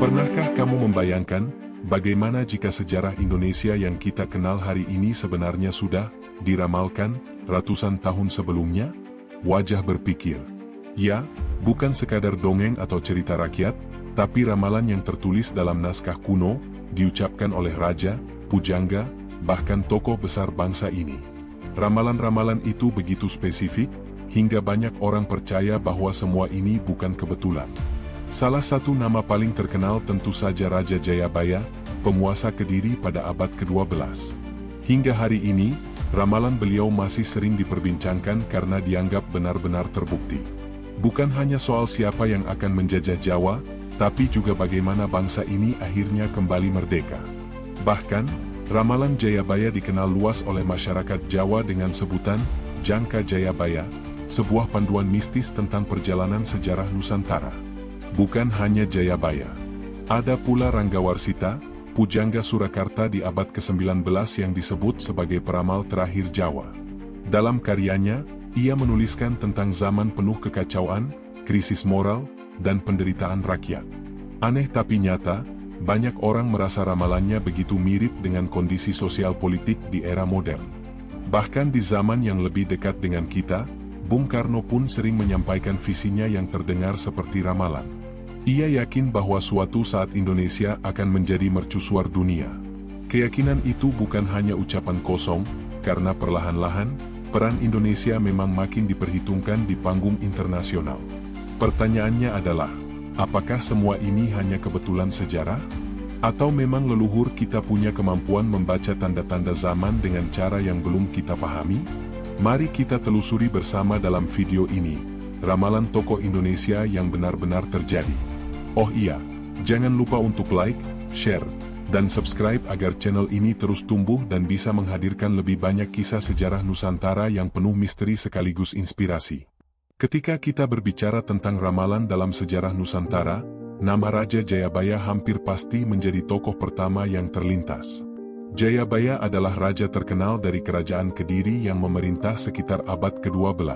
Pernahkah kamu membayangkan bagaimana jika sejarah Indonesia yang kita kenal hari ini sebenarnya sudah diramalkan ratusan tahun sebelumnya? Wajah berpikir. Ya, bukan sekadar dongeng atau cerita rakyat, tapi ramalan yang tertulis dalam naskah kuno, diucapkan oleh raja, pujangga, bahkan tokoh besar bangsa ini. Ramalan-ramalan itu begitu spesifik, hingga banyak orang percaya bahwa semua ini bukan kebetulan. Salah satu nama paling terkenal tentu saja Raja Jayabaya, penguasa Kediri pada abad ke-12. Hingga hari ini, ramalan beliau masih sering diperbincangkan karena dianggap benar-benar terbukti. Bukan hanya soal siapa yang akan menjajah Jawa, tapi juga bagaimana bangsa ini akhirnya kembali merdeka. Bahkan, ramalan Jayabaya dikenal luas oleh masyarakat Jawa dengan sebutan Jangka Jayabaya, sebuah panduan mistis tentang perjalanan sejarah Nusantara. Bukan hanya Jayabaya. Ada pula Ranggawarsita, pujangga Surakarta di abad ke-19 yang disebut sebagai peramal terakhir Jawa. Dalam karyanya, ia menuliskan tentang zaman penuh kekacauan, krisis moral, dan penderitaan rakyat. Aneh tapi nyata, banyak orang merasa ramalannya begitu mirip dengan kondisi sosial politik di era modern. Bahkan di zaman yang lebih dekat dengan kita, Bung Karno pun sering menyampaikan visinya yang terdengar seperti ramalan. Ia yakin bahwa suatu saat Indonesia akan menjadi mercusuar dunia. Keyakinan itu bukan hanya ucapan kosong, karena perlahan-lahan, peran Indonesia memang makin diperhitungkan di panggung internasional. Pertanyaannya adalah, apakah semua ini hanya kebetulan sejarah? Atau memang leluhur kita punya kemampuan membaca tanda-tanda zaman dengan cara yang belum kita pahami? Mari kita telusuri bersama dalam video ini, ramalan tokoh Indonesia yang benar-benar terjadi. Oh iya, jangan lupa untuk like, share, dan subscribe agar channel ini terus tumbuh dan bisa menghadirkan lebih banyak kisah sejarah Nusantara yang penuh misteri sekaligus inspirasi. Ketika kita berbicara tentang ramalan dalam sejarah Nusantara, nama Raja Jayabaya hampir pasti menjadi tokoh pertama yang terlintas. Jayabaya adalah raja terkenal dari kerajaan Kediri yang memerintah sekitar abad ke-12.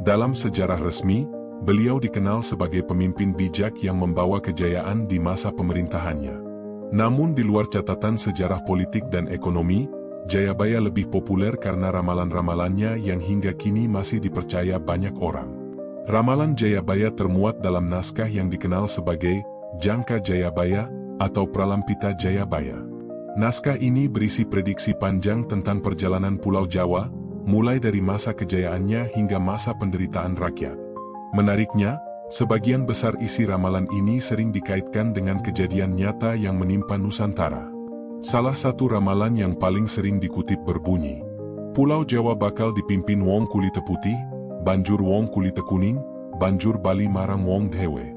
Dalam sejarah resmi, beliau dikenal sebagai pemimpin bijak yang membawa kejayaan di masa pemerintahannya. Namun di luar catatan sejarah politik dan ekonomi, Jayabaya lebih populer karena ramalan-ramalannya yang hingga kini masih dipercaya banyak orang. Ramalan Jayabaya termuat dalam naskah yang dikenal sebagai Jangka Jayabaya atau Pralampita Jayabaya. Naskah ini berisi prediksi panjang tentang perjalanan Pulau Jawa, mulai dari masa kejayaannya hingga masa penderitaan rakyat. Menariknya, sebagian besar isi ramalan ini sering dikaitkan dengan kejadian nyata yang menimpa Nusantara. Salah satu ramalan yang paling sering dikutip berbunyi, Pulau Jawa bakal dipimpin wong kulite putih, banjur wong kulite kuning, banjur bali marang wong dhewe.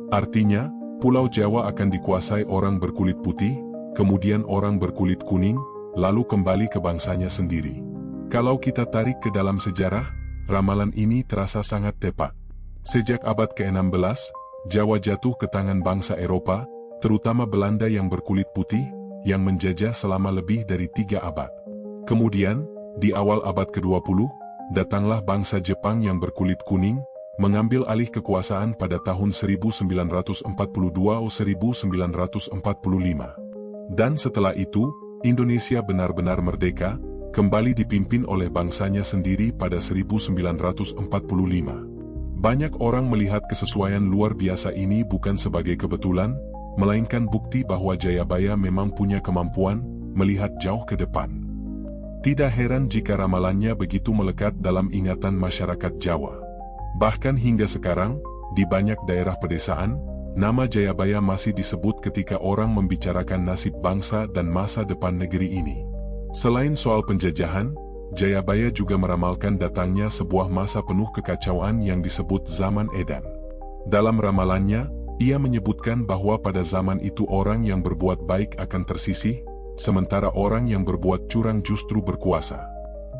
Artinya, Pulau Jawa akan dikuasai orang berkulit putih, kemudian orang berkulit kuning, lalu kembali ke bangsanya sendiri. Kalau kita tarik ke dalam sejarah, ramalan ini terasa sangat tepat. Sejak abad ke-16, Jawa jatuh ke tangan bangsa Eropa, terutama Belanda yang berkulit putih, yang menjajah selama lebih dari 3 abad. Kemudian, di awal abad ke-20, datanglah bangsa Jepang yang berkulit kuning, mengambil alih kekuasaan pada tahun 1942 atau 1945. Dan setelah itu, Indonesia benar-benar merdeka, kembali dipimpin oleh bangsanya sendiri pada 1945. Banyak orang melihat kesesuaian luar biasa ini bukan sebagai kebetulan, melainkan bukti bahwa Jayabaya memang punya kemampuan melihat jauh ke depan. Tidak heran jika ramalannya begitu melekat dalam ingatan masyarakat Jawa. Bahkan hingga sekarang, di banyak daerah pedesaan, nama Jayabaya masih disebut ketika orang membicarakan nasib bangsa dan masa depan negeri ini. Selain soal penjajahan, Jayabaya juga meramalkan datangnya sebuah masa penuh kekacauan yang disebut Zaman Edan. Dalam ramalannya, ia menyebutkan bahwa pada zaman itu orang yang berbuat baik akan tersisih, sementara orang yang berbuat curang justru berkuasa.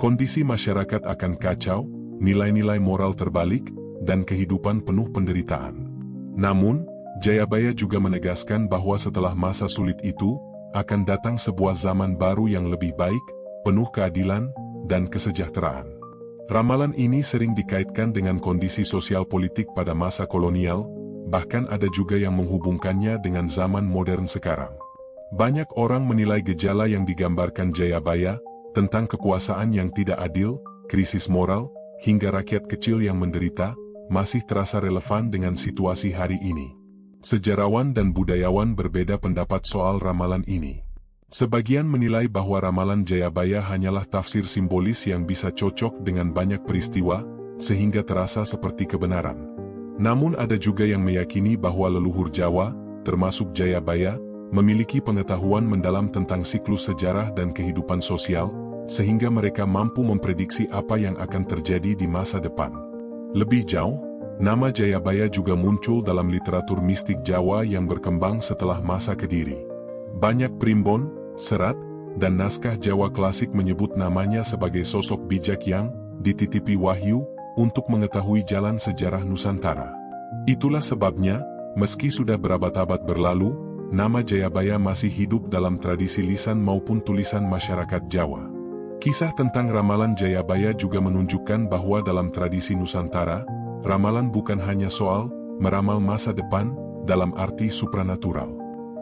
Kondisi masyarakat akan kacau, nilai-nilai moral terbalik, dan kehidupan penuh penderitaan. Namun, Jayabaya juga menegaskan bahwa setelah masa sulit itu, akan datang sebuah zaman baru yang lebih baik, penuh keadilan, dan kesejahteraan. Ramalan ini sering dikaitkan dengan kondisi sosial politik pada masa kolonial, bahkan ada juga yang menghubungkannya dengan zaman modern sekarang. Banyak orang menilai gejala yang digambarkan Jayabaya tentang kekuasaan yang tidak adil, krisis moral, hingga rakyat kecil yang menderita, masih terasa relevan dengan situasi hari ini. Sejarawan dan budayawan berbeda pendapat soal ramalan ini. Sebagian menilai bahwa ramalan Jayabaya hanyalah tafsir simbolis yang bisa cocok dengan banyak peristiwa, sehingga terasa seperti kebenaran. Namun ada juga yang meyakini bahwa leluhur Jawa, termasuk Jayabaya, memiliki pengetahuan mendalam tentang siklus sejarah dan kehidupan sosial, sehingga mereka mampu memprediksi apa yang akan terjadi di masa depan. Lebih jauh, nama Jayabaya juga muncul dalam literatur mistik Jawa yang berkembang setelah masa Kediri. Banyak primbon, serat, dan naskah Jawa klasik menyebut namanya sebagai sosok bijak yang dititipi wahyu untuk mengetahui jalan sejarah Nusantara. Itulah sebabnya, meski sudah berabad-abad berlalu, nama Jayabaya masih hidup dalam tradisi lisan maupun tulisan masyarakat Jawa. Kisah tentang ramalan Jayabaya juga menunjukkan bahwa dalam tradisi Nusantara, ramalan bukan hanya soal meramal masa depan dalam arti supranatural.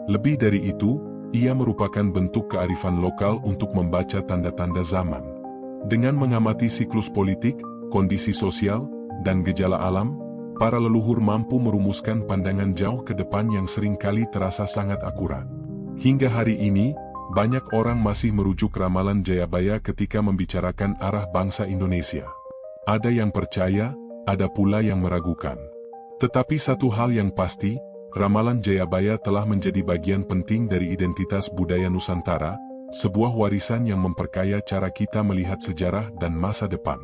Lebih dari itu, ia merupakan bentuk kearifan lokal untuk membaca tanda-tanda zaman. Dengan mengamati siklus politik, kondisi sosial, dan gejala alam, para leluhur mampu merumuskan pandangan jauh ke depan yang seringkali terasa sangat akurat. Hingga hari ini, banyak orang masih merujuk ramalan Jayabaya ketika membicarakan arah bangsa Indonesia. Ada yang percaya, ada pula yang meragukan. Tetapi satu hal yang pasti, ramalan Jayabaya telah menjadi bagian penting dari identitas budaya Nusantara, sebuah warisan yang memperkaya cara kita melihat sejarah dan masa depan.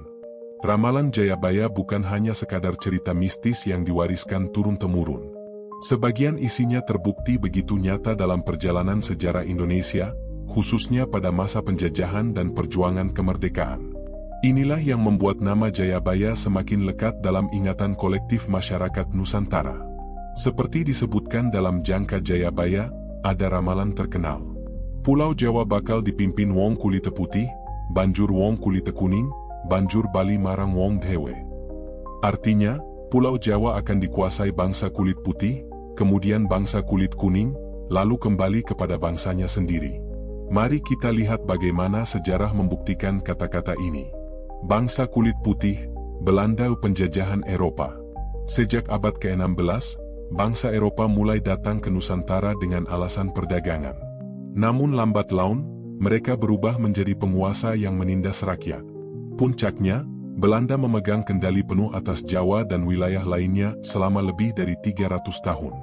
Ramalan Jayabaya bukan hanya sekadar cerita mistis yang diwariskan turun-temurun. Sebagian isinya terbukti begitu nyata dalam perjalanan sejarah Indonesia, khususnya pada masa penjajahan dan perjuangan kemerdekaan. Inilah yang membuat nama Jayabaya semakin lekat dalam ingatan kolektif masyarakat Nusantara. Seperti disebutkan dalam Jangka Jayabaya, ada ramalan terkenal. Pulau Jawa bakal dipimpin wong kulit putih, banjur wong kulit kuning, banjur bali marang wong dhewe. Artinya, Pulau Jawa akan dikuasai bangsa kulit putih, kemudian bangsa kulit kuning, lalu kembali kepada bangsanya sendiri. Mari kita lihat bagaimana sejarah membuktikan kata-kata ini. Bangsa kulit putih, Belanda penjajahan Eropa. Sejak abad ke-16, bangsa Eropa mulai datang ke Nusantara dengan alasan perdagangan. Namun lambat laun, mereka berubah menjadi penguasa yang menindas rakyat. Puncaknya, Belanda memegang kendali penuh atas Jawa dan wilayah lainnya selama lebih dari 300 tahun.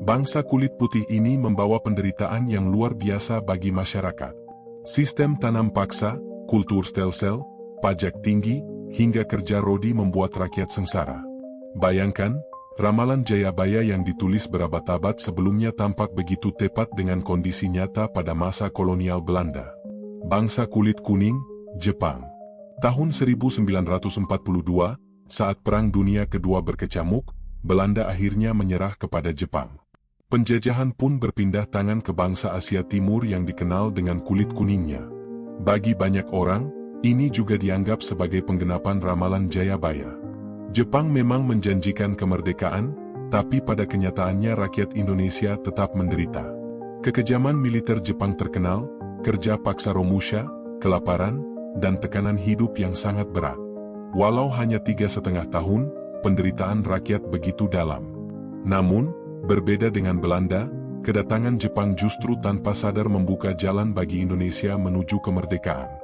Bangsa kulit putih ini membawa penderitaan yang luar biasa bagi masyarakat. Sistem tanam paksa, kultur stelsel, pajak tinggi, hingga kerja rodi membuat rakyat sengsara. Bayangkan, ramalan Jayabaya yang ditulis berabad-abad sebelumnya tampak begitu tepat dengan kondisi nyata pada masa kolonial Belanda. Bangsa kulit kuning, Jepang. Tahun 1942, saat Perang Dunia Kedua berkecamuk, Belanda akhirnya menyerah kepada Jepang. Penjajahan pun berpindah tangan ke bangsa Asia Timur yang dikenal dengan kulit kuningnya. Bagi banyak orang, ini juga dianggap sebagai penggenapan ramalan Jayabaya. Jepang memang menjanjikan kemerdekaan, tapi pada kenyataannya rakyat Indonesia tetap menderita. Kekejaman militer Jepang terkenal, kerja paksa Romusha, kelaparan, dan tekanan hidup yang sangat berat. Walau hanya 3,5 tahun, penderitaan rakyat begitu dalam. Namun, berbeda dengan Belanda, kedatangan Jepang justru tanpa sadar membuka jalan bagi Indonesia menuju kemerdekaan.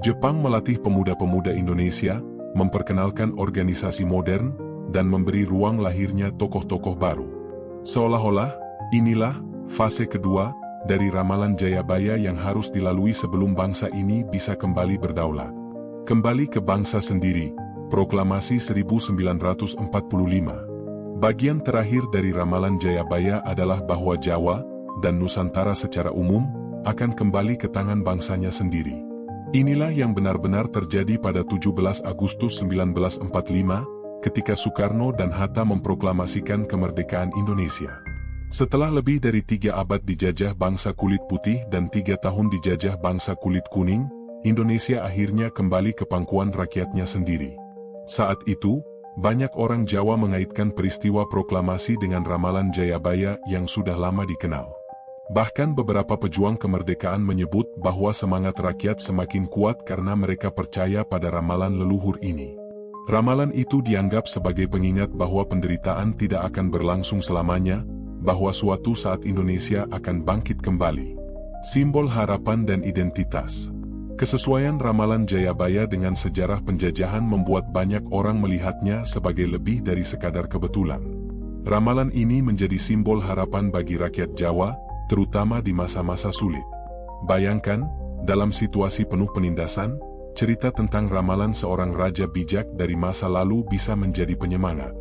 Jepang melatih pemuda-pemuda Indonesia, memperkenalkan organisasi modern, dan memberi ruang lahirnya tokoh-tokoh baru. Seolah-olah, inilah fase kedua dari ramalan Jayabaya yang harus dilalui sebelum bangsa ini bisa kembali berdaulat. Kembali ke bangsa sendiri, Proklamasi 1945. Bagian terakhir dari ramalan Jayabaya adalah bahwa Jawa dan Nusantara secara umum akan kembali ke tangan bangsanya sendiri. Inilah yang benar-benar terjadi pada 17 Agustus 1945, ketika Soekarno dan Hatta memproklamasikan kemerdekaan Indonesia. Setelah lebih dari 3 abad dijajah bangsa kulit putih dan 3 tahun dijajah bangsa kulit kuning, Indonesia akhirnya kembali ke pangkuan rakyatnya sendiri. Saat itu, Banyak orang Jawa mengaitkan peristiwa proklamasi dengan ramalan Jayabaya yang sudah lama dikenal. Bahkan beberapa pejuang kemerdekaan menyebut bahwa semangat rakyat semakin kuat karena mereka percaya pada ramalan leluhur ini. Ramalan itu dianggap sebagai pengingat bahwa penderitaan tidak akan berlangsung selamanya, bahwa suatu saat Indonesia akan bangkit kembali. Simbol harapan dan identitas. Kesesuaian ramalan Jayabaya dengan sejarah penjajahan membuat banyak orang melihatnya sebagai lebih dari sekadar kebetulan. Ramalan ini menjadi simbol harapan bagi rakyat Jawa, terutama di masa-masa sulit. Bayangkan, dalam situasi penuh penindasan, cerita tentang ramalan seorang raja bijak dari masa lalu bisa menjadi penyemangat.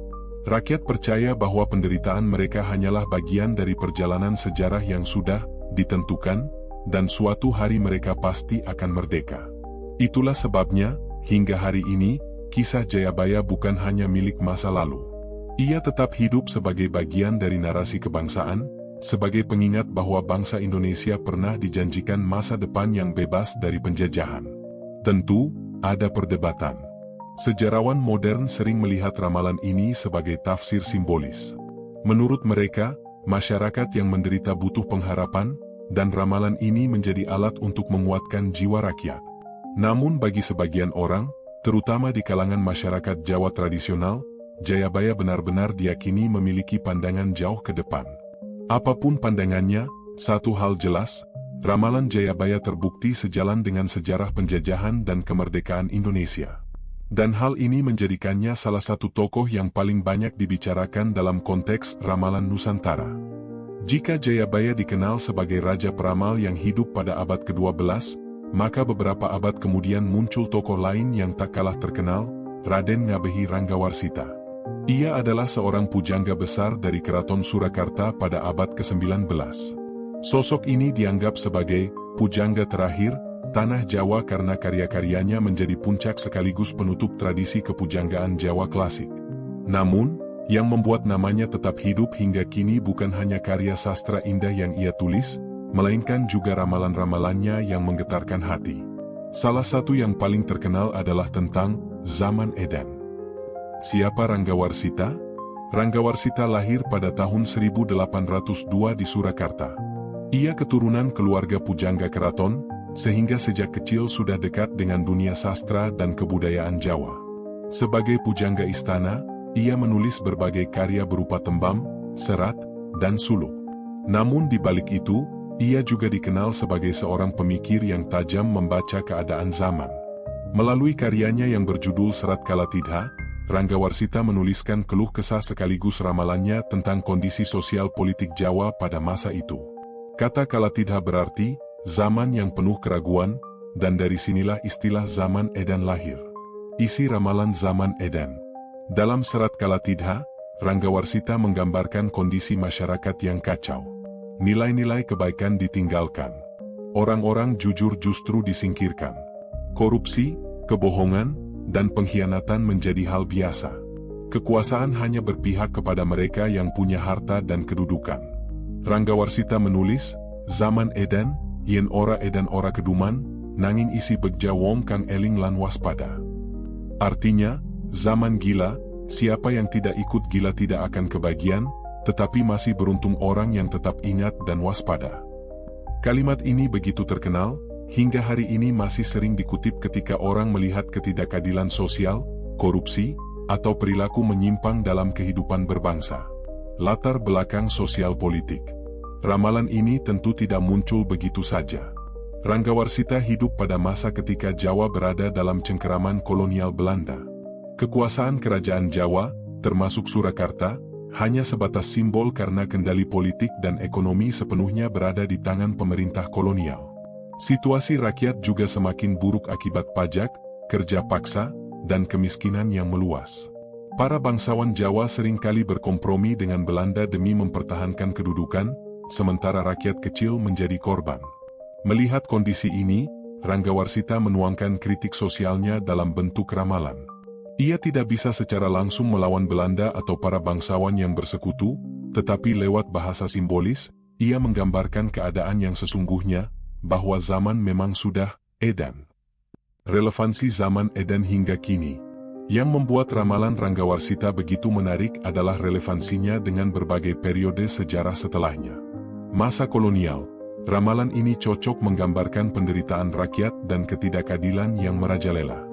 Rakyat percaya bahwa penderitaan mereka hanyalah bagian dari perjalanan sejarah yang sudah ditentukan, dan suatu hari mereka pasti akan merdeka. Itulah sebabnya, hingga hari ini, kisah Jayabaya bukan hanya milik masa lalu. Ia tetap hidup sebagai bagian dari narasi kebangsaan, sebagai pengingat bahwa bangsa Indonesia pernah dijanjikan masa depan yang bebas dari penjajahan. Tentu, ada perdebatan. Sejarawan modern sering melihat ramalan ini sebagai tafsir simbolis. Menurut mereka, masyarakat yang menderita butuh pengharapan, dan ramalan ini menjadi alat untuk menguatkan jiwa rakyat. Namun bagi sebagian orang, terutama di kalangan masyarakat Jawa tradisional, Jayabaya benar-benar diyakini memiliki pandangan jauh ke depan. Apapun pandangannya, satu hal jelas, ramalan Jayabaya terbukti sejalan dengan sejarah penjajahan dan kemerdekaan Indonesia. Dan hal ini menjadikannya salah satu tokoh yang paling banyak dibicarakan dalam konteks ramalan Nusantara. Jika Jayabaya dikenal sebagai raja peramal yang hidup pada abad ke-12, maka beberapa abad kemudian muncul tokoh lain yang tak kalah terkenal, Raden Ngabehi Ranggawarsita. Ia adalah seorang pujangga besar dari Keraton Surakarta pada abad ke-19. Sosok ini dianggap sebagai pujangga terakhir tanah Jawa karena karya-karyanya menjadi puncak sekaligus penutup tradisi kepujanggaan Jawa klasik. Namun, yang membuat namanya tetap hidup hingga kini bukan hanya karya sastra indah yang ia tulis, melainkan juga ramalan-ramalannya yang menggetarkan hati. Salah satu yang paling terkenal adalah tentang Zaman Edan. Siapa Ranggawarsita? Ranggawarsita lahir pada tahun 1802 di Surakarta. Ia keturunan keluarga pujangga keraton, sehingga sejak kecil sudah dekat dengan dunia sastra dan kebudayaan Jawa. Sebagai pujangga istana, ia menulis berbagai karya berupa tembang, serat, dan suluk. Namun di balik itu, ia juga dikenal sebagai seorang pemikir yang tajam membaca keadaan zaman. Melalui karyanya yang berjudul Serat Kalatidha, Ranggawarsita menuliskan keluh kesah sekaligus ramalannya tentang kondisi sosial politik Jawa pada masa itu. Kata Kalatidha berarti, zaman yang penuh keraguan, dan dari sinilah istilah Zaman Edan lahir. Isi ramalan Zaman Edan. Dalam Serat Kalatidha, Ranggawarsita menggambarkan kondisi masyarakat yang kacau. Nilai-nilai kebaikan ditinggalkan. Orang-orang jujur justru disingkirkan. Korupsi, kebohongan, dan pengkhianatan menjadi hal biasa. Kekuasaan hanya berpihak kepada mereka yang punya harta dan kedudukan. Ranggawarsita menulis, Zaman Edan, yen ora edan ora keduman, nanging isi begja wong kang eling lan waspada. Artinya, zaman gila, siapa yang tidak ikut gila tidak akan kebagian, tetapi masih beruntung orang yang tetap ingat dan waspada. Kalimat ini begitu terkenal, hingga hari ini masih sering dikutip ketika orang melihat ketidakadilan sosial, korupsi, atau perilaku menyimpang dalam kehidupan berbangsa. Latar belakang sosial politik. Ramalan ini tentu tidak muncul begitu saja. Ranggawarsita hidup pada masa ketika Jawa berada dalam cengkeraman kolonial Belanda. Kekuasaan kerajaan Jawa, termasuk Surakarta, hanya sebatas simbol karena kendali politik dan ekonomi sepenuhnya berada di tangan pemerintah kolonial. Situasi rakyat juga semakin buruk akibat pajak, kerja paksa, dan kemiskinan yang meluas. Para bangsawan Jawa seringkali berkompromi dengan Belanda demi mempertahankan kedudukan, sementara rakyat kecil menjadi korban. Melihat kondisi ini, Ranggawarsita menuangkan kritik sosialnya dalam bentuk ramalan. Ia tidak bisa secara langsung melawan Belanda atau para bangsawan yang bersekutu, tetapi lewat bahasa simbolis, ia menggambarkan keadaan yang sesungguhnya, bahwa zaman memang sudah edan. Relevansi Zaman Edan hingga kini. Yang membuat ramalan Ranggawarsita begitu menarik adalah relevansinya dengan berbagai periode sejarah setelahnya. Masa kolonial, ramalan ini cocok menggambarkan penderitaan rakyat dan ketidakadilan yang merajalela.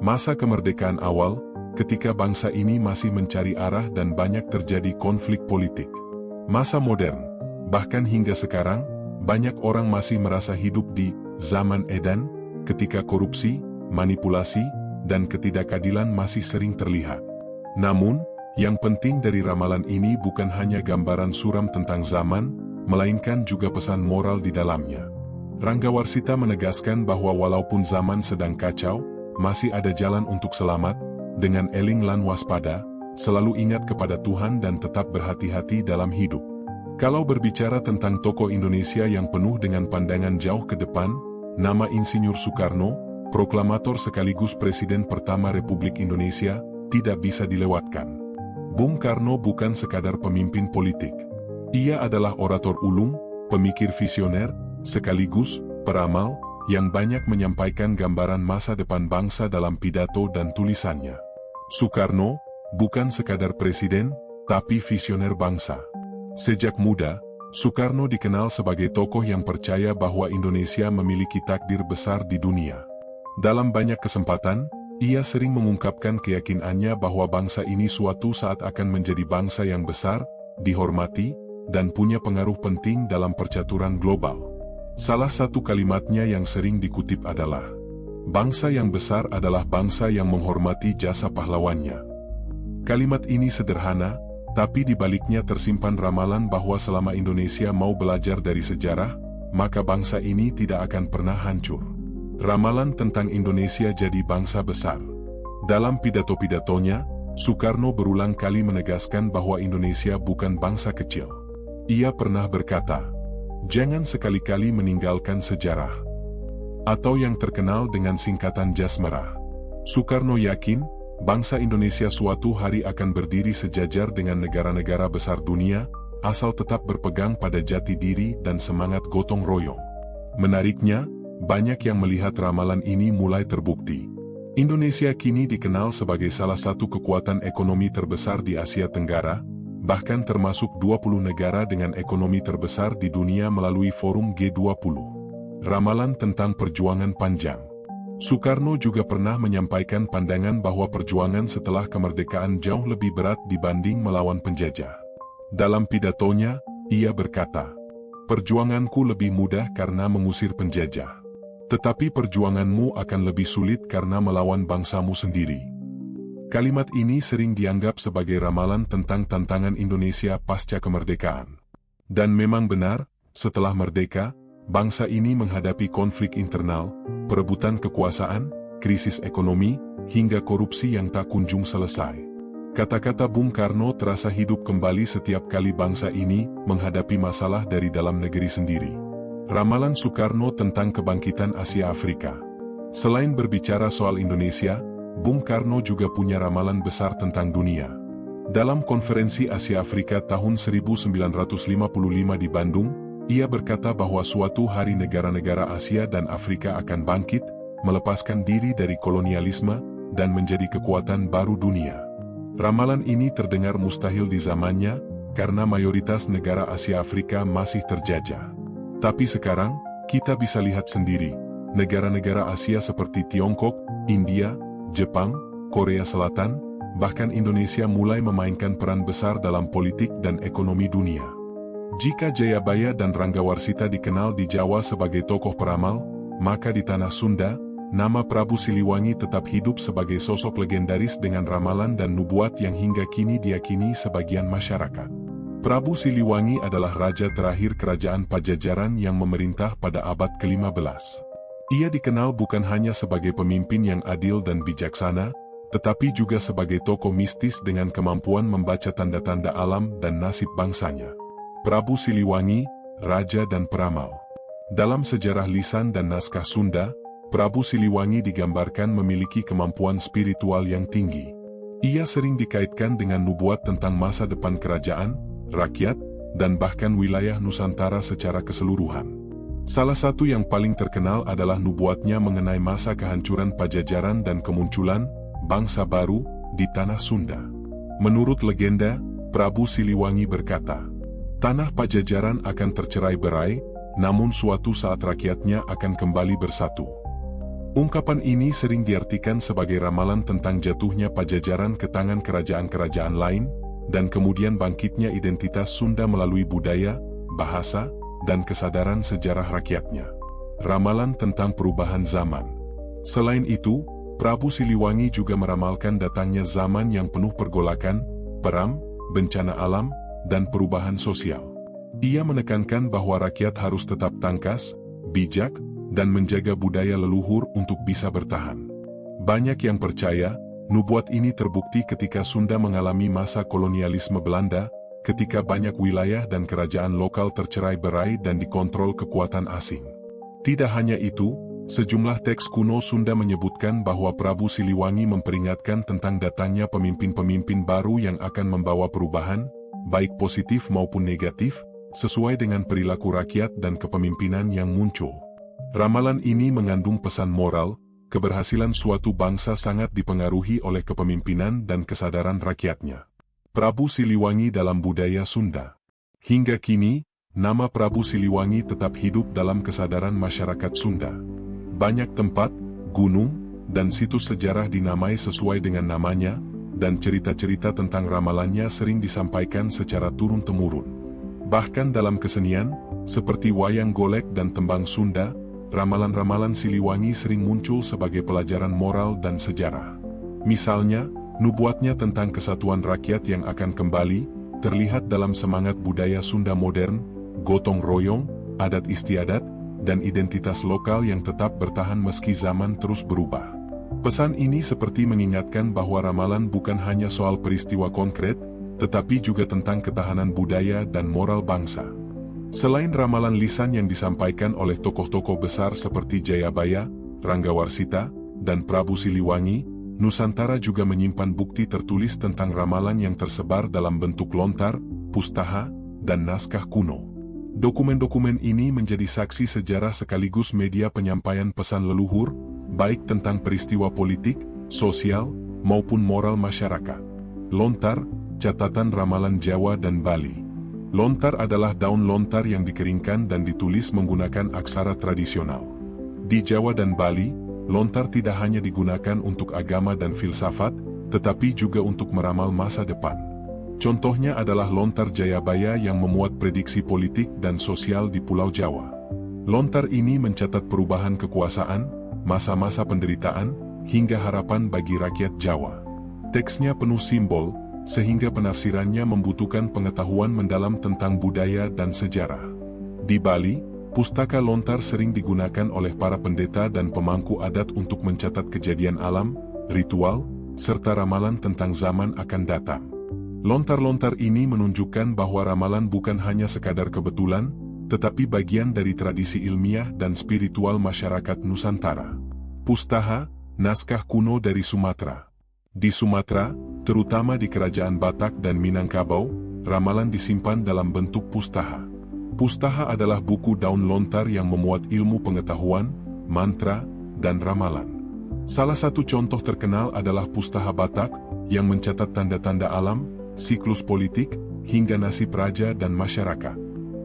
Masa kemerdekaan awal, ketika bangsa ini masih mencari arah dan banyak terjadi konflik politik. Masa modern, bahkan hingga sekarang, banyak orang masih merasa hidup di zaman Edan, ketika korupsi, manipulasi, dan ketidakadilan masih sering terlihat. Namun, yang penting dari ramalan ini bukan hanya gambaran suram tentang zaman, melainkan juga pesan moral di dalamnya. Ranggawarsita menegaskan bahwa walaupun zaman sedang kacau, masih ada jalan untuk selamat, dengan eling lan waspada, selalu ingat kepada Tuhan dan tetap berhati-hati dalam hidup. Kalau berbicara tentang tokoh Indonesia yang penuh dengan pandangan jauh ke depan, nama Insinyur Soekarno, proklamator sekaligus Presiden pertama Republik Indonesia, tidak bisa dilewatkan. Bung Karno bukan sekadar pemimpin politik. Ia adalah orator ulung, pemikir visioner, sekaligus peramal, yang banyak menyampaikan gambaran masa depan bangsa dalam pidato dan tulisannya. Soekarno, bukan sekadar presiden, tapi visioner bangsa. Sejak muda, Soekarno dikenal sebagai tokoh yang percaya bahwa Indonesia memiliki takdir besar di dunia. Dalam banyak kesempatan, ia sering mengungkapkan keyakinannya bahwa bangsa ini suatu saat akan menjadi bangsa yang besar, dihormati, dan punya pengaruh penting dalam percaturan global. Salah satu kalimatnya yang sering dikutip adalah, "Bangsa yang besar adalah bangsa yang menghormati jasa pahlawannya." Kalimat ini sederhana, tapi di baliknya tersimpan ramalan bahwa selama Indonesia mau belajar dari sejarah, maka bangsa ini tidak akan pernah hancur. Ramalan tentang Indonesia jadi bangsa besar. Dalam pidato-pidatonya, Soekarno berulang kali menegaskan bahwa Indonesia bukan bangsa kecil. Ia pernah berkata, "Jangan sekali-kali meninggalkan sejarah." Atau yang terkenal dengan singkatan jas merah. Soekarno yakin, bangsa Indonesia suatu hari akan berdiri sejajar dengan negara-negara besar dunia, asal tetap berpegang pada jati diri dan semangat gotong royong. Menariknya, banyak yang melihat ramalan ini mulai terbukti. Indonesia kini dikenal sebagai salah satu kekuatan ekonomi terbesar di Asia Tenggara, bahkan termasuk 20 negara dengan ekonomi terbesar di dunia melalui forum G20. Ramalan tentang perjuangan panjang. Soekarno juga pernah menyampaikan pandangan bahwa perjuangan setelah kemerdekaan jauh lebih berat dibanding melawan penjajah. Dalam pidatonya, ia berkata, "Perjuanganku lebih mudah karena mengusir penjajah. Tetapi perjuanganmu akan lebih sulit karena melawan bangsamu sendiri." Kalimat ini sering dianggap sebagai ramalan tentang tantangan Indonesia pasca kemerdekaan. Dan memang benar, setelah merdeka, bangsa ini menghadapi konflik internal, perebutan kekuasaan, krisis ekonomi, hingga korupsi yang tak kunjung selesai. Kata-kata Bung Karno terasa hidup kembali setiap kali bangsa ini menghadapi masalah dari dalam negeri sendiri. Ramalan Soekarno tentang kebangkitan Asia Afrika. Selain berbicara soal Indonesia, Bung Karno juga punya ramalan besar tentang dunia. Dalam konferensi Asia Afrika tahun 1955 di Bandung, ia berkata bahwa suatu hari negara-negara Asia dan Afrika akan bangkit, melepaskan diri dari kolonialisme, dan menjadi kekuatan baru dunia. Ramalan ini terdengar mustahil di zamannya, karena mayoritas negara Asia Afrika masih terjajah. Tapi sekarang, kita bisa lihat sendiri, negara-negara Asia seperti Tiongkok, India, Jepang, Korea Selatan, bahkan Indonesia mulai memainkan peran besar dalam politik dan ekonomi dunia. Jika Jayabaya dan Ranggawarsita dikenal di Jawa sebagai tokoh peramal, maka di tanah Sunda, nama Prabu Siliwangi tetap hidup sebagai sosok legendaris dengan ramalan dan nubuat yang hingga kini diyakini sebagian masyarakat. Prabu Siliwangi adalah raja terakhir kerajaan Pajajaran yang memerintah pada abad ke-15. Ia dikenal bukan hanya sebagai pemimpin yang adil dan bijaksana, tetapi juga sebagai tokoh mistis dengan kemampuan membaca tanda-tanda alam dan nasib bangsanya. Prabu Siliwangi, raja dan peramal. Dalam sejarah lisan dan naskah Sunda, Prabu Siliwangi digambarkan memiliki kemampuan spiritual yang tinggi. Ia sering dikaitkan dengan nubuat tentang masa depan kerajaan, rakyat, dan bahkan wilayah Nusantara secara keseluruhan. Salah satu yang paling terkenal adalah nubuatnya mengenai masa kehancuran Pajajaran dan kemunculan bangsa baru, di tanah Sunda. Menurut legenda, Prabu Siliwangi berkata, tanah Pajajaran akan tercerai-berai, namun suatu saat rakyatnya akan kembali bersatu. Ungkapan ini sering diartikan sebagai ramalan tentang jatuhnya Pajajaran ke tangan kerajaan-kerajaan lain, dan kemudian bangkitnya identitas Sunda melalui budaya, bahasa, dan kesadaran sejarah rakyatnya. Ramalan tentang perubahan zaman. Selain itu, Prabu Siliwangi juga meramalkan datangnya zaman yang penuh pergolakan, perang, bencana alam, dan perubahan sosial. Ia menekankan bahwa rakyat harus tetap tangkas, bijak, dan menjaga budaya leluhur untuk bisa bertahan. Banyak yang percaya, nubuat ini terbukti ketika Sunda mengalami masa kolonialisme Belanda, ketika banyak wilayah dan kerajaan lokal tercerai-berai dan dikontrol kekuatan asing. Tidak hanya itu, sejumlah teks kuno Sunda menyebutkan bahwa Prabu Siliwangi memperingatkan tentang datangnya pemimpin-pemimpin baru yang akan membawa perubahan, baik positif maupun negatif, sesuai dengan perilaku rakyat dan kepemimpinan yang muncul. Ramalan ini mengandung pesan moral, keberhasilan suatu bangsa sangat dipengaruhi oleh kepemimpinan dan kesadaran rakyatnya. Prabu Siliwangi dalam budaya Sunda. Hingga kini, nama Prabu Siliwangi tetap hidup dalam kesadaran masyarakat Sunda. Banyak tempat, gunung, dan situs sejarah dinamai sesuai dengan namanya, dan cerita-cerita tentang ramalannya sering disampaikan secara turun-temurun. Bahkan dalam kesenian, seperti wayang golek dan tembang Sunda, ramalan-ramalan Siliwangi sering muncul sebagai pelajaran moral dan sejarah. Misalnya, nubuatnya tentang kesatuan rakyat yang akan kembali, terlihat dalam semangat budaya Sunda modern, gotong royong, adat istiadat, dan identitas lokal yang tetap bertahan meski zaman terus berubah. Pesan ini seperti mengingatkan bahwa ramalan bukan hanya soal peristiwa konkret, tetapi juga tentang ketahanan budaya dan moral bangsa. Selain ramalan lisan yang disampaikan oleh tokoh-tokoh besar seperti Jayabaya, Ranggawarsita, dan Prabu Siliwangi, Nusantara juga menyimpan bukti tertulis tentang ramalan yang tersebar dalam bentuk lontar, pustaha, dan naskah kuno. Dokumen-dokumen ini menjadi saksi sejarah sekaligus media penyampaian pesan leluhur, baik tentang peristiwa politik, sosial, maupun moral masyarakat. Lontar, catatan ramalan Jawa dan Bali. Lontar adalah daun lontar yang dikeringkan dan ditulis menggunakan aksara tradisional. Di Jawa dan Bali, lontar tidak hanya digunakan untuk agama dan filsafat, tetapi juga untuk meramal masa depan. Contohnya adalah lontar Jayabaya yang memuat prediksi politik dan sosial di Pulau Jawa. Lontar ini mencatat perubahan kekuasaan, masa-masa penderitaan, hingga harapan bagi rakyat Jawa. Teksnya penuh simbol, sehingga penafsirannya membutuhkan pengetahuan mendalam tentang budaya dan sejarah. Di Bali, pustaka lontar sering digunakan oleh para pendeta dan pemangku adat untuk mencatat kejadian alam, ritual, serta ramalan tentang zaman akan datang. Lontar-lontar ini menunjukkan bahwa ramalan bukan hanya sekadar kebetulan, tetapi bagian dari tradisi ilmiah dan spiritual masyarakat Nusantara. Pustaha, naskah kuno dari Sumatera. Di Sumatera, terutama di Kerajaan Batak dan Minangkabau, ramalan disimpan dalam bentuk pustaha. Pustaha adalah buku daun lontar yang memuat ilmu pengetahuan, mantra, dan ramalan. Salah satu contoh terkenal adalah Pustaha Batak, yang mencatat tanda-tanda alam, siklus politik, hingga nasib raja dan masyarakat.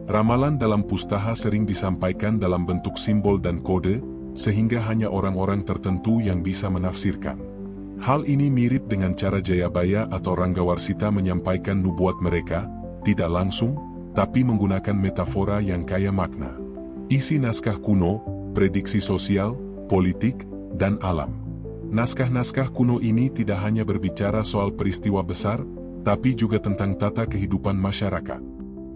Ramalan dalam pustaha sering disampaikan dalam bentuk simbol dan kode, sehingga hanya orang-orang tertentu yang bisa menafsirkan. Hal ini mirip dengan cara Jayabaya atau Ranggawarsita menyampaikan nubuat mereka, tidak langsung, tapi menggunakan metafora yang kaya makna. Isi naskah kuno, prediksi sosial, politik, dan alam. Naskah-naskah kuno ini tidak hanya berbicara soal peristiwa besar, tapi juga tentang tata kehidupan masyarakat.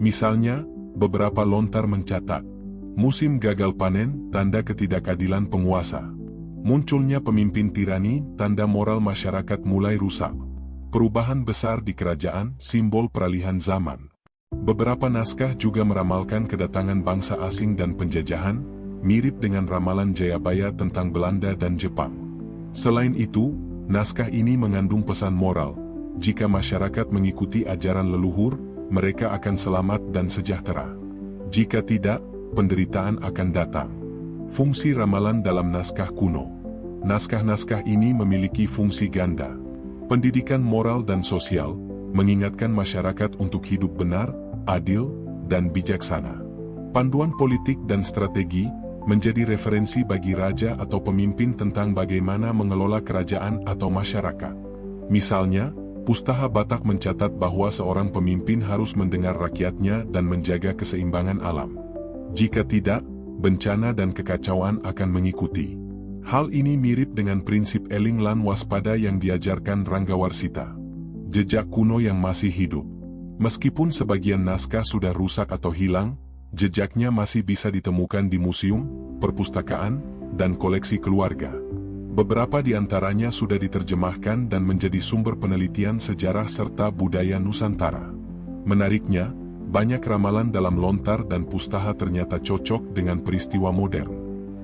Misalnya, beberapa lontar mencatat, musim gagal panen, tanda ketidakadilan penguasa. Munculnya pemimpin tirani, tanda moral masyarakat mulai rusak. Perubahan besar di kerajaan, simbol peralihan zaman. Beberapa naskah juga meramalkan kedatangan bangsa asing dan penjajahan, mirip dengan ramalan Jayabaya tentang Belanda dan Jepang. Selain itu, naskah ini mengandung pesan moral. Jika masyarakat mengikuti ajaran leluhur, mereka akan selamat dan sejahtera. Jika tidak, penderitaan akan datang. Fungsi ramalan dalam naskah kuno. naskah-naskah ini memiliki fungsi ganda. Pendidikan moral dan sosial, mengingatkan masyarakat untuk hidup benar, adil, dan bijaksana. Panduan politik dan strategi, menjadi referensi bagi raja atau pemimpin tentang bagaimana mengelola kerajaan atau masyarakat. Misalnya, Pustaha Batak mencatat bahwa seorang pemimpin harus mendengar rakyatnya dan menjaga keseimbangan alam. Jika tidak, bencana dan kekacauan akan mengikuti. Hal ini mirip dengan prinsip eling lan waspada yang diajarkan Ranggawarsita. Jejak kuno yang masih hidup. Meskipun sebagian naskah sudah rusak atau hilang, jejaknya masih bisa ditemukan di museum, perpustakaan, dan koleksi keluarga. Beberapa di antaranya sudah diterjemahkan dan menjadi sumber penelitian sejarah serta budaya Nusantara. Menariknya, banyak ramalan dalam Lontar dan Pustaha ternyata cocok dengan peristiwa modern.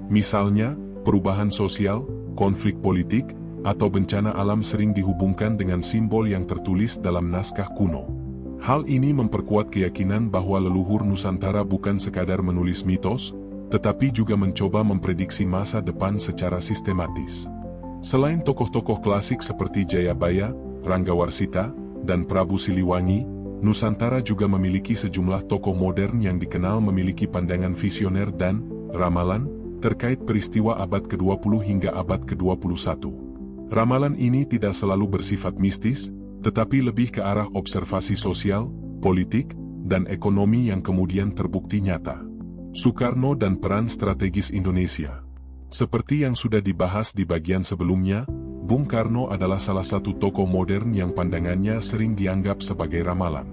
Misalnya, perubahan sosial, konflik politik, atau bencana alam sering dihubungkan dengan simbol yang tertulis dalam naskah kuno. Hal ini memperkuat keyakinan bahwa leluhur Nusantara bukan sekadar menulis mitos, tetapi juga mencoba memprediksi masa depan secara sistematis. Selain tokoh-tokoh klasik seperti Jayabaya, Ranggawarsita, dan Prabu Siliwangi, Nusantara juga memiliki sejumlah tokoh modern yang dikenal memiliki pandangan visioner dan ramalan terkait peristiwa abad ke-20 hingga abad ke-21. Ramalan ini tidak selalu bersifat mistis, tetapi lebih ke arah observasi sosial, politik, dan ekonomi yang kemudian terbukti nyata. Soekarno dan peran strategis Indonesia. Seperti yang sudah dibahas di bagian sebelumnya, Bung Karno adalah salah satu tokoh modern yang pandangannya sering dianggap sebagai ramalan.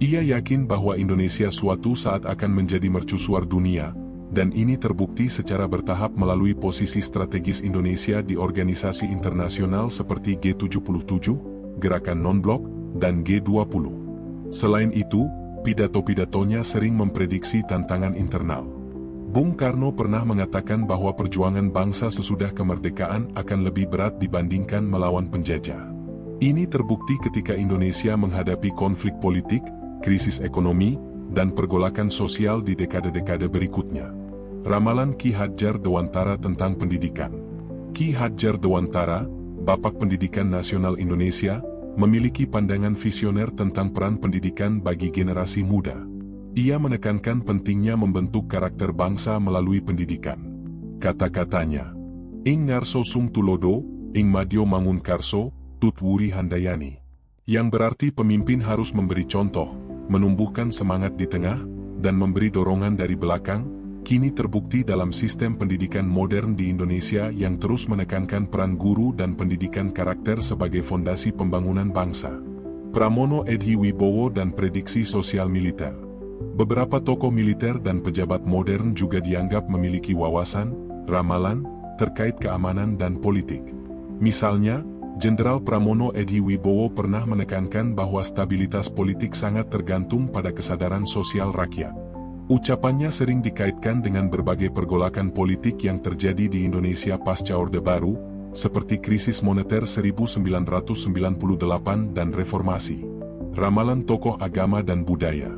Ia yakin bahwa Indonesia suatu saat akan menjadi mercusuar dunia, dan ini terbukti secara bertahap melalui posisi strategis Indonesia di organisasi internasional seperti G77, Gerakan Non-Blok, dan G20. Selain itu, pidato-pidatonya sering memprediksi tantangan internal. Bung Karno pernah mengatakan bahwa perjuangan bangsa sesudah kemerdekaan akan lebih berat dibandingkan melawan penjajah. Ini terbukti ketika Indonesia menghadapi konflik politik, krisis ekonomi, dan pergolakan sosial di dekade-dekade berikutnya. Ramalan Ki Hadjar Dewantara tentang pendidikan. Ki Hadjar Dewantara, Bapak Pendidikan Nasional Indonesia, memiliki pandangan visioner tentang peran pendidikan bagi generasi muda. Ia menekankan pentingnya membentuk karakter bangsa melalui pendidikan. Kata-katanya, "Ing ngarso sung tulodo, ing madyo mangun karso, tut wuri handayani." Yang berarti pemimpin harus memberi contoh, menumbuhkan semangat di tengah, dan memberi dorongan dari belakang, kini terbukti dalam sistem pendidikan modern di Indonesia yang terus menekankan peran guru dan pendidikan karakter sebagai fondasi pembangunan bangsa. Pramono Edhi Wibowo dan prediksi sosial militer. Beberapa tokoh militer dan pejabat modern juga dianggap memiliki wawasan, ramalan, terkait keamanan dan politik. Misalnya, Jenderal Pramono Edhi Wibowo pernah menekankan bahwa stabilitas politik sangat tergantung pada kesadaran sosial rakyat. Ucapannya sering dikaitkan dengan berbagai pergolakan politik yang terjadi di Indonesia pasca Orde Baru, seperti krisis moneter 1998 dan reformasi. Ramalan tokoh agama dan budaya.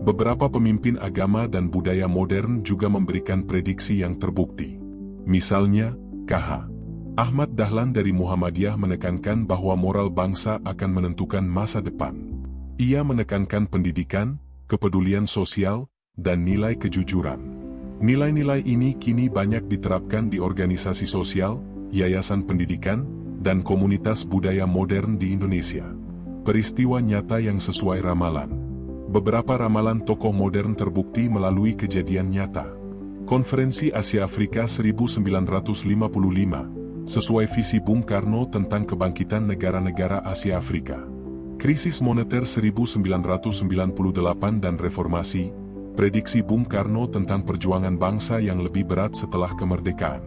Beberapa pemimpin agama dan budaya modern juga memberikan prediksi yang terbukti. Misalnya, KH. Ahmad Dahlan dari Muhammadiyah menekankan bahwa moral bangsa akan menentukan masa depan. Ia menekankan pendidikan, kepedulian sosial, dan nilai kejujuran. Nilai-nilai ini kini banyak diterapkan di organisasi sosial, yayasan pendidikan, dan komunitas budaya modern di Indonesia. Peristiwa nyata yang sesuai ramalan. Beberapa ramalan tokoh modern terbukti melalui kejadian nyata. Konferensi Asia Afrika 1955, sesuai visi Bung Karno tentang kebangkitan negara-negara Asia Afrika. Krisis moneter 1998 dan reformasi, prediksi Bung Karno tentang perjuangan bangsa yang lebih berat setelah kemerdekaan.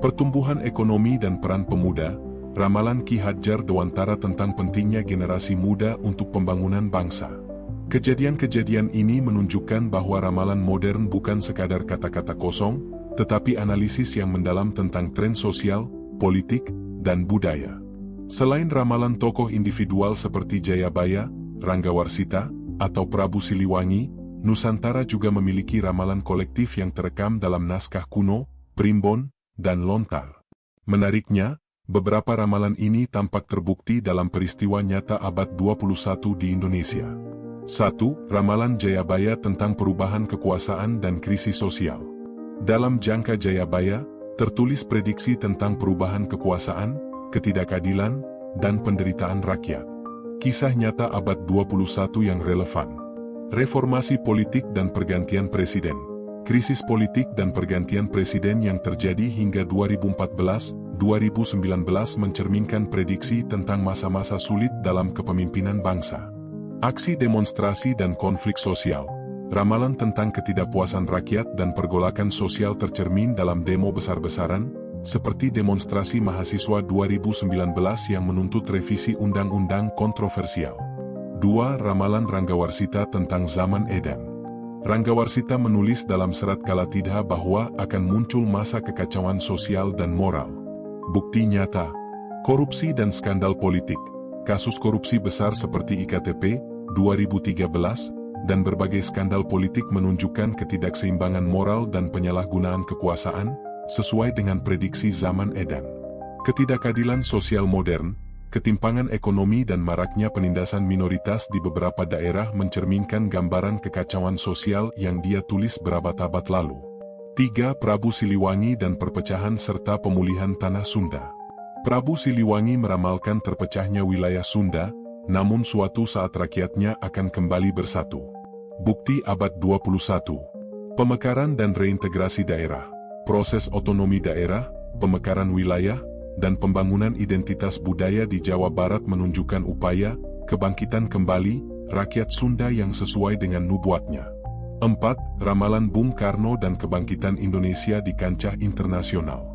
Pertumbuhan ekonomi dan peran pemuda, ramalan Ki Hadjar Dewantara tentang pentingnya generasi muda untuk pembangunan bangsa. Kejadian-kejadian ini menunjukkan bahwa ramalan modern bukan sekadar kata-kata kosong, tetapi analisis yang mendalam tentang tren sosial, politik, dan budaya. Selain ramalan tokoh individual seperti Jayabaya, Ranggawarsita, atau Prabu Siliwangi, Nusantara juga memiliki ramalan kolektif yang terekam dalam naskah kuno, Primbon, dan Lontar. Menariknya, beberapa ramalan ini tampak terbukti dalam peristiwa nyata abad 21 di Indonesia. 1. Ramalan Jayabaya tentang perubahan kekuasaan dan krisis sosial. Dalam Jangka Jayabaya, tertulis prediksi tentang perubahan kekuasaan, ketidakadilan, dan penderitaan rakyat. Kisah nyata abad 21 yang relevan. Reformasi politik dan pergantian presiden. Krisis politik dan pergantian presiden yang terjadi hingga 2014-2019 mencerminkan prediksi tentang masa-masa sulit dalam kepemimpinan bangsa. Aksi demonstrasi dan konflik sosial. Ramalan tentang ketidakpuasan rakyat dan pergolakan sosial tercermin dalam demo besar-besaran, seperti demonstrasi mahasiswa 2019 yang menuntut revisi undang-undang kontroversial. 2. Ramalan Ranggawarsita tentang zaman Edan. Ranggawarsita menulis dalam serat Kalatidha bahwa akan muncul masa kekacauan sosial dan moral. Bukti nyata, korupsi dan skandal politik. Kasus korupsi besar seperti IKTP 2013 dan berbagai skandal politik menunjukkan ketidakseimbangan moral dan penyalahgunaan kekuasaan, sesuai dengan prediksi zaman Edan. Ketidakadilan sosial modern, ketimpangan ekonomi dan maraknya penindasan minoritas di beberapa daerah mencerminkan gambaran kekacauan sosial yang dia tulis berabad-abad lalu. 3. Prabu Siliwangi dan perpecahan serta pemulihan tanah Sunda. Prabu Siliwangi meramalkan terpecahnya wilayah Sunda, namun suatu saat rakyatnya akan kembali bersatu. Bukti abad 21. Pemekaran dan reintegrasi daerah. Proses otonomi daerah, pemekaran wilayah, dan pembangunan identitas budaya di Jawa Barat menunjukkan upaya kebangkitan kembali rakyat Sunda yang sesuai dengan nubuatnya. 4. Ramalan Bung Karno dan kebangkitan Indonesia di kancah internasional.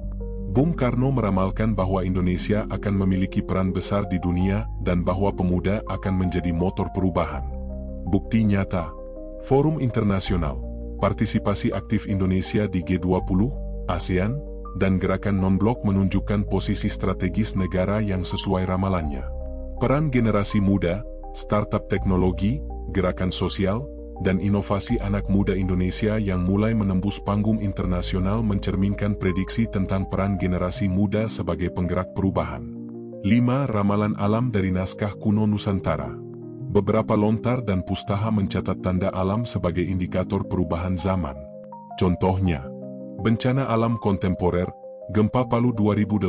Bung Karno meramalkan bahwa Indonesia akan memiliki peran besar di dunia dan bahwa pemuda akan menjadi motor perubahan. Bukti nyata, Forum Internasional, partisipasi aktif Indonesia di G20, ASEAN, dan gerakan non-blok menunjukkan posisi strategis negara yang sesuai ramalannya. Peran generasi muda, startup teknologi, gerakan sosial, dan inovasi anak muda Indonesia yang mulai menembus panggung internasional mencerminkan prediksi tentang peran generasi muda sebagai penggerak perubahan. 5. Ramalan alam dari naskah kuno Nusantara. Beberapa lontar dan pustaha mencatat tanda alam sebagai indikator perubahan zaman. Contohnya, bencana alam kontemporer, gempa Palu 2018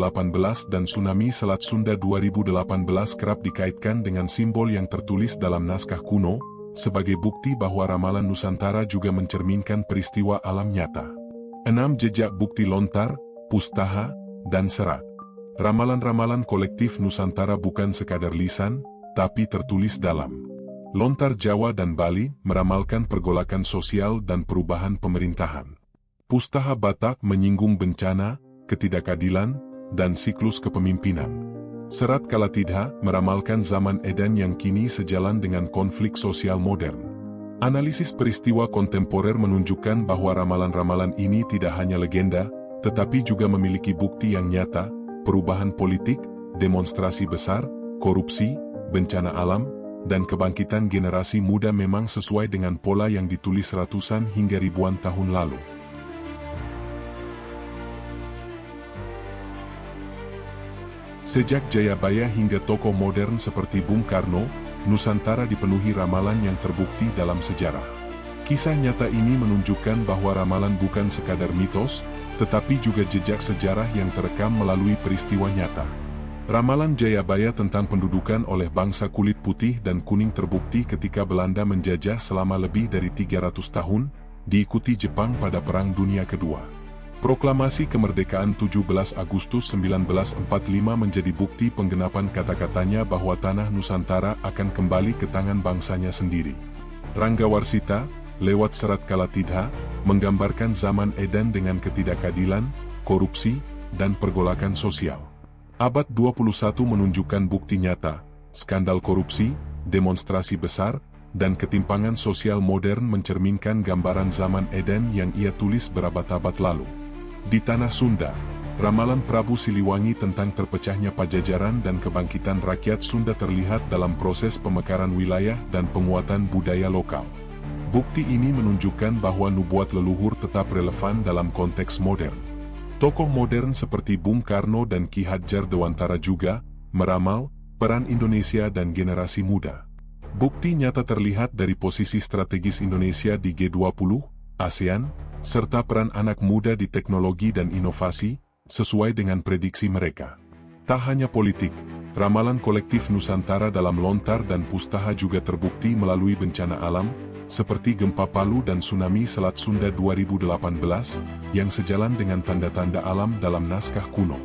dan tsunami Selat Sunda 2018 kerap dikaitkan dengan simbol yang tertulis dalam naskah kuno, sebagai bukti bahwa ramalan Nusantara juga mencerminkan peristiwa alam nyata. 6. Jejak bukti lontar, pustaha, dan serat. Ramalan-ramalan kolektif Nusantara bukan sekadar lisan, tapi tertulis dalam lontar Jawa dan Bali meramalkan pergolakan sosial dan perubahan pemerintahan. Pustaha Batak menyinggung bencana, ketidakadilan, dan siklus kepemimpinan. Serat Kalatidha meramalkan zaman Edan yang kini sejalan dengan konflik sosial modern. Analisis peristiwa kontemporer menunjukkan bahwa ramalan-ramalan ini tidak hanya legenda, tetapi juga memiliki bukti yang nyata, perubahan politik, demonstrasi besar, korupsi, bencana alam, dan kebangkitan generasi muda memang sesuai dengan pola yang ditulis ratusan hingga ribuan tahun lalu. Sejak Jayabaya hingga tokoh modern seperti Bung Karno, Nusantara dipenuhi ramalan yang terbukti dalam sejarah. Kisah nyata ini menunjukkan bahwa ramalan bukan sekadar mitos, tetapi juga jejak sejarah yang terekam melalui peristiwa nyata. Ramalan Jayabaya tentang pendudukan oleh bangsa kulit putih dan kuning terbukti ketika Belanda menjajah selama lebih dari 300 tahun, diikuti Jepang pada Perang Dunia Kedua. Proklamasi kemerdekaan 17 Agustus 1945 menjadi bukti penggenapan kata-katanya bahwa tanah Nusantara akan kembali ke tangan bangsanya sendiri. Ranggawarsita, lewat serat Kalatidha, menggambarkan zaman Edan dengan ketidakadilan, korupsi, dan pergolakan sosial. Abad 21 menunjukkan bukti nyata, skandal korupsi, demonstrasi besar, dan ketimpangan sosial modern mencerminkan gambaran zaman Edan yang ia tulis berabad-abad lalu. Di tanah Sunda, ramalan Prabu Siliwangi tentang terpecahnya Pajajaran dan kebangkitan rakyat Sunda terlihat dalam proses pemekaran wilayah dan penguatan budaya lokal. Bukti ini menunjukkan bahwa nubuat leluhur tetap relevan dalam konteks modern. Tokoh modern seperti Bung Karno dan Ki Hadjar Dewantara juga meramal peran Indonesia dan generasi muda. Bukti nyata terlihat dari posisi strategis Indonesia di G20, ASEAN, serta peran anak muda di teknologi dan inovasi, sesuai dengan prediksi mereka. Tak hanya politik, ramalan kolektif Nusantara dalam lontar dan pustaha juga terbukti melalui bencana alam, seperti gempa Palu dan tsunami Selat Sunda 2018, yang sejalan dengan tanda-tanda alam dalam naskah kuno.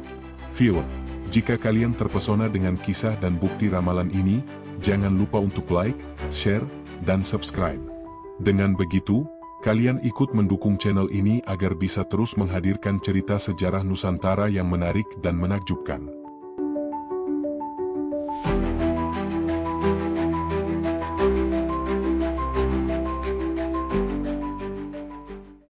Viewer, jika kalian terpesona dengan kisah dan bukti ramalan ini, jangan lupa untuk like, share, dan subscribe. Dengan begitu, kalian ikut mendukung channel ini agar bisa terus menghadirkan cerita sejarah Nusantara yang menarik dan menakjubkan.